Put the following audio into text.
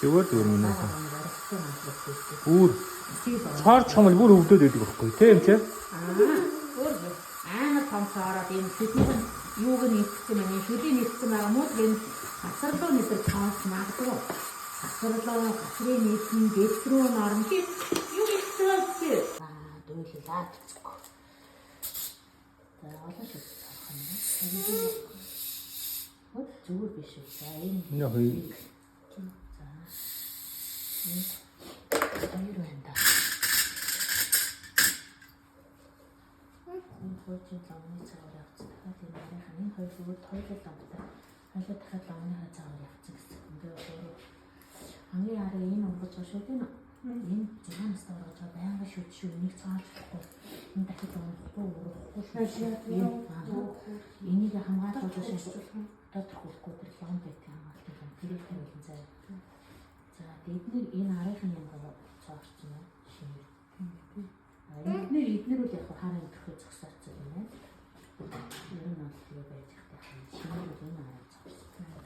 Зүгээр зүгээр минь. Бүр цаарч хамал бүр өвдөд байдаг байхгүй тийм ч. Өөр амар томсоороод юм бидний юуг нийцсэн юм шүдий нийцсэн байгаа мó тэгээд асарлуу нэтэр цаас магадгүй. Асарлуу гасрын нийцэн дэвтрүү норм чи юу ихтэй дөөлөлаад зүг. За олон шиг цаах юм. Вот зүгээр биш үү. За энэ Нөхөй. за. Хоёр байна. Энэ хойчин ламны цагаар явцсан. Дахиад энэ нарийнхан энэ хоёр зүгээр тойлол давтаа. Хайлаа дахиад ламны цагаар явцсан гэсэн. Ингээ өөрөө хамгийн арга энэ онгоц шүү дээ. Энэ зинаас орож байгаа байнга шүү энийг цаалахгүй. Энэ дахиад онгохгүй урахгүй шүү. Энийг хамгаалж шийдвэрлэх тодорхойлохгүй тэр лом гэдэг хамгаалт юм. Тэрийг хэлэн заа. За эдгээр энэ арийнхын юм цаарч юм шинэ. Эдгээр үл яг хараа төрхөө зогсооцсон юм байна. Ер нь бол юу байж ихтэй